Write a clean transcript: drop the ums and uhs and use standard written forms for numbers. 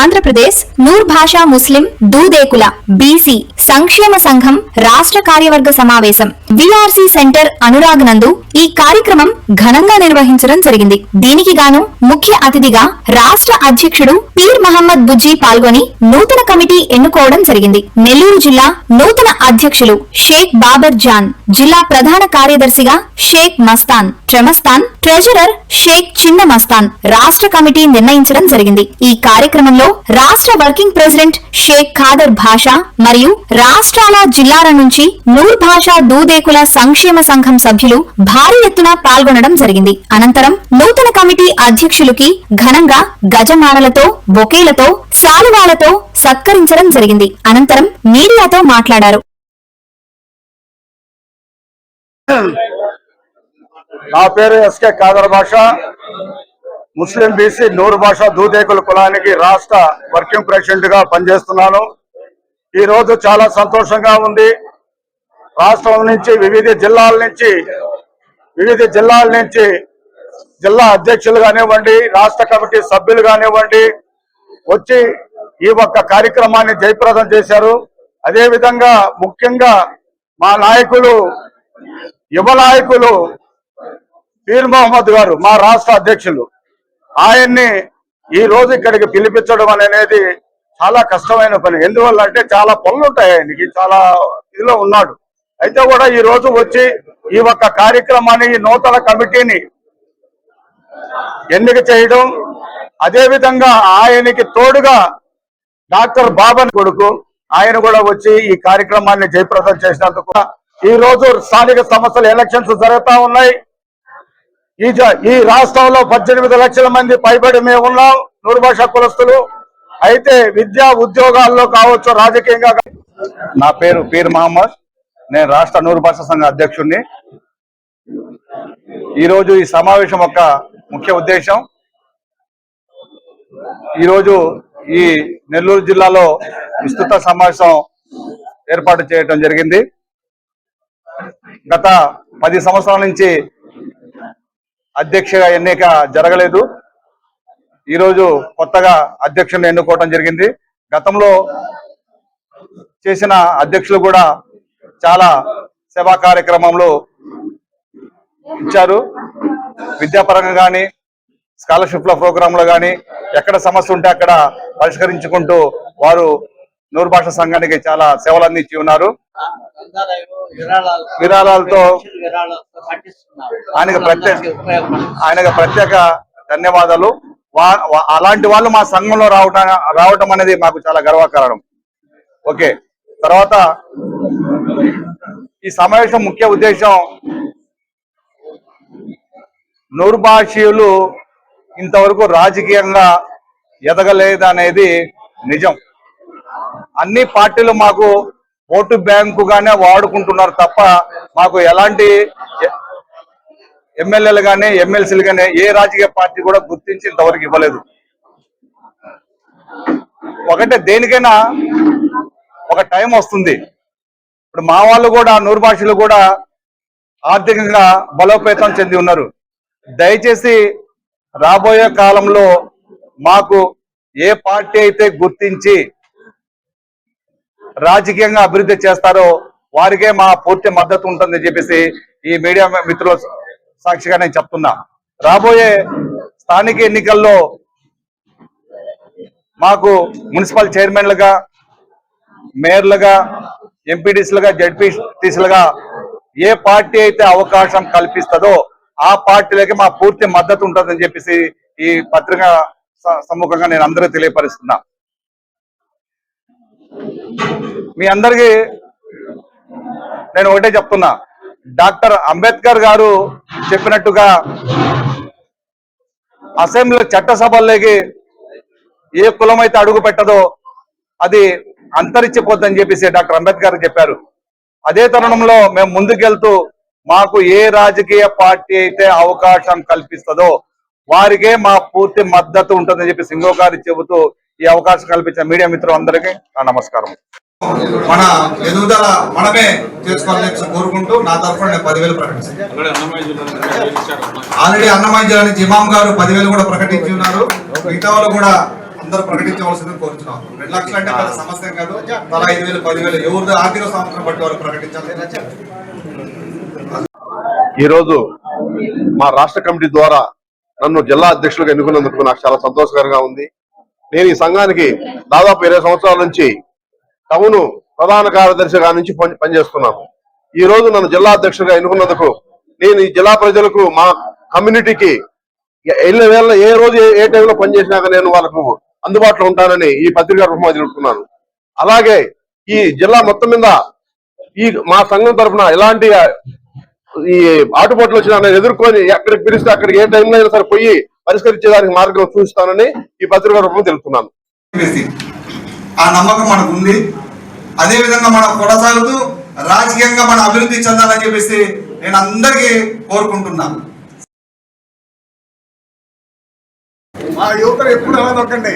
ఆంధ్రప్రదేశ్ నూర్ భాషా ముస్లిం దూదేకుల బీసీ సంక్షేమ సంఘం రాష్ట్ర కార్యవర్గ సమావేశం విఆర్సీ సెంటర్ అనురాగ్ నందు ఈ కార్యక్రమం ఘనంగా నిర్వహించడం జరిగింది. దీనికి గాను ముఖ్య అతిథిగా రాష్ట్ర అధ్యక్షుడు పీర్ మహమ్మద్ బుజ్జీ పాల్గొని నూతన కమిటీ ఎన్నుకోవడం జరిగింది. నెల్లూరు జిల్లా నూతన అధ్యక్షులు షేక్ బాబర్ జాన్, జిల్లా ప్రధాన కార్యదర్శిగా షేక్ మస్తాన్ ట్రెమస్తాన్, ట్రెజరర్ షేక్ చిన్న మస్తాన్ రాష్ట్ర కమిటీ నిర్ణయించడం జరిగింది. ఈ కార్యక్రమంలో రాష్ట్ర వర్కింగ్ ప్రెసిడెంట్ షేక్ ఖాదర్ భాషా మరియు రాష్ట్రాల జిల్లాల నుంచి నూర్ భాషా దూదేకుల సంక్షేమ సంఘం సభ్యులు భారీ ఎత్తున పాల్గొనడం జరిగింది. అనంతరం నూతన కమిటీ అధ్యక్షులకి ఘనంగా గజమాలలతో, బొకేలతో, శాలువాలతో సత్కరించడం జరిగింది. అనంతరం మీడియాతో మాట్లాడారు. నా పేరు ఎస్కే ఖాదర్ భాషా, ముస్లిం బీసీ నూర్ భాషా దూదేకుల కులానికి రాష్ట్ర వర్కింగ్ ప్రెసిడెంట్ గా పనిచేస్తున్నాను. ఈ రోజు చాలా సంతోషంగా ఉంది. రాష్ట్రం నుంచి వివిధ జిల్లాల నుంచి జిల్లా అధ్యక్షులు కానివ్వండి, రాష్ట్ర కమిటీ సభ్యులు కానివ్వండి వచ్చి ఈ ఒక్క కార్యక్రమాన్ని జయప్రదం చేశారు. అదేవిధంగా ముఖ్యంగా మా నాయకులు, యువ నాయకులు పీర్ మహమ్మద్ గారు, మా రాష్ట్ర అధ్యక్షులు, ఆయన్ని ఈ రోజు ఇక్కడికి పిలిపించడం అనేది చాలా కష్టమైన పని. ఎందువల్ల అంటే చాలా పనులు ఉంటాయి ఆయనకి, చాలా ఇదిలో ఉన్నాడు. అయితే కూడా ఈ రోజు వచ్చి ఈ ఒక్క కార్యక్రమాన్ని, ఈ నూతన కమిటీని ఎన్నిక చేయడం, అదేవిధంగా ఆయనకి తోడుగా డాక్టర్ బాబన్ కొడుకు ఆయన కూడా వచ్చి ఈ కార్యక్రమాన్ని జయప్రదం చేసినందుకు. ఈ రోజు స్థానిక సంస్థల ఎలక్షన్స్ జరుగుతూ ఉన్నాయి. ఈ రాష్ట్రంలో 18 లక్షల మంది పైబడి మేము ఉన్నాం నూర్ భాషా కులస్తులు. అయితే విద్యా ఉద్యోగాల్లో కావచ్చు, రాజకీయంగా. నా పేరు పీర్ మహమ్మద్, నేను రాష్ట్ర నూర్ భాషా సంఘ అధ్యక్షుడిని. ఈరోజు ఈ సమావేశం యొక్క ముఖ్య ఉద్దేశం, ఈరోజు ఈ నెల్లూరు జిల్లాలో విస్తృత సమావేశం ఏర్పాటు చేయడం జరిగింది. గత 10 సంవత్సరాల నుంచి అధ్యక్ష ఎన్నిక జరగలేదు. ఈరోజు కొత్తగా అధ్యక్షుడిని ఎన్నుకోవడం జరిగింది. గతంలో చేసిన అధ్యక్షులు కూడా చాలా సేవా కార్యక్రమంలో ఇచ్చారు. విద్యాపరంగా కానీ, స్కాలర్షిప్ల ప్రోగ్రాంలో కానీ ఎక్కడ సమస్య ఉంటే అక్కడ పరిష్కరించుకుంటూ వారు నూర్ భాషా సంఘానికి చాలా సేవలు అందించి ఉన్నారు. విరాళాలతో ఆయనకు ప్రత్యేక ధన్యవాదాలు. అలాంటి వాళ్ళు మా సంఘంలో రావటం అనేది మాకు చాలా గర్వకారణం. ఓకే, తర్వాత ఈ సమావేశం ముఖ్య ఉద్దేశం, నూర్ భాషీయులు ఇంతవరకు రాజకీయంగా ఎదగలేదనేది నిజం. అన్ని పార్టీలు మాకు ఓటు బ్యాంకుగానే వాడుకుంటున్నారు తప్ప మాకు ఎలాంటి ఎమ్మెల్యేలు కానీ, ఎమ్మెల్సీలు కానీ ఏ రాజకీయ పార్టీ కూడా గుర్తించి ఇంతవరకు ఇవ్వలేదు. ఒకటే, దేనికైనా ఒక టైం వస్తుంది. ఇప్పుడు మా వాళ్ళు కూడా, నూర్ భాషలు కూడా ఆర్థికంగా బలోపేతం చెంది ఉన్నారు. దయచేసి రాబోయే కాలంలో మాకు ఏ పార్టీ అయితే గుర్తించి రాజకీయంగా అభివృద్ధి చేస్తారో వారికే మా పూర్తి మద్దతు ఉంటుందని చెప్పేసి ఈ మీడియా మిత్రుల సాక్షిగా నేను చెప్తున్నా. రాబోయే స్థానిక ఎన్నికల్లో మాకు మున్సిపల్ చైర్మన్లుగా, మేయర్లుగా, ఎంపీడీసీలుగా, జడ్పీటీసీలుగా ఏ పార్టీ అయితే అవకాశం కల్పిస్తుందో ఆ పార్టీలకి మా పూర్తి మద్దతు ఉంటుందని చెప్పేసి ఈ పత్రిక సమ్ముఖంగా నేను అందరికీ తెలియపరుస్తున్నా. మీ అందరికీ నేను ఒకటే చెప్తున్నా, డాక్టర్ అంబేద్కర్ గారు చెప్పినట్టుగా అసెంబ్లీ చట్టసభల్లోకి ఏ కులం అయితే అడుగు పెట్టదో అది అంతరించిపోద్దని చెప్పేసి డాక్టర్ అంబేద్కర్ చెప్పారు. అదే తరుణంలో మేము ముందుకెళ్తూ మాకు ఏ రాజకీయ పార్టీ అయితే అవకాశం కల్పిస్తుందో వారికే మా పూర్తి మద్దతు ఉంటుందని చెప్పి సింగో గారు చెబుతూ ఈ అవకాశం కల్పించిన మీడియా మిత్రులందరికీ నా నమస్కారం. మన ఎదుగుదల మనమే చేసుకోవాలని కోరుకుంటూ నా తరఫున నేను 10,000 ప్రకటిస్తాను. ఆల్రెడీ అన్నమయ్య జిల్లా నుంచి ఇమాం గారు 10,000 కూడా ప్రకటించి ఉన్నారు. మిగతా వాళ్ళు కూడా అందరూ ప్రకటించవలసిందని కోరుతున్నాం. 2 లక్షలు అంటే పెద్ద సమస్య కాదు. తలా 5,000 10,000 ఎవరు ఆర్థిక సంవత్సరం బట్టి వాళ్ళు ప్రకటించాలి. ఈ రోజు మా రాష్ట్ర కమిటీ ద్వారా నన్ను జిల్లా అధ్యక్షులుగా ఎన్నుకున్నందుకు నాకు చాలా సంతోషకరంగా ఉంది. నేను ఈ సంఘానికి దాదాపు 20 సంవత్సరాల నుంచి టౌన్ ప్రధాన కార్యదర్శిగా నుంచి పనిచేస్తున్నాను. ఈ రోజు నన్ను జిల్లా అధ్యక్షుడిగా ఎన్నుకున్నందుకు నేను ఈ జిల్లా ప్రజలకు, మా కమ్యూనిటీకి వేళ ఏ రోజు ఏ టైంలో పనిచేసినాక నేను వాళ్ళకు అందుబాటులో ఉంటానని ఈ పత్రికా రూపంలో తెలుపుతున్నాను. అలాగే ఈ జిల్లా మొత్తం మీద ఈ మా సంఘం తరఫున ఎలాంటి ఈ ఆటుపోట్లు వచ్చినా నేను ఎదుర్కొని ఎక్కడికి పిలిస్తే అక్కడికి ఏ టైంలో అయినా సరే పోయి పరిష్కరించేదానికి మార్గం చూపిస్తానని ఈ పత్రికా రూపంలో తెలుపుతున్నాను. ఆ నమ్మకం మనకు ఉంది. అదే విధంగా మనం కొనసాగుతూ రాజకీయంగా మన అభివృద్ధి చెందాలని చెప్పేసి నేను అందరికీ కోరుకుంటున్నాను. మా యువతను ఎప్పుడు అలా నొక్కండి.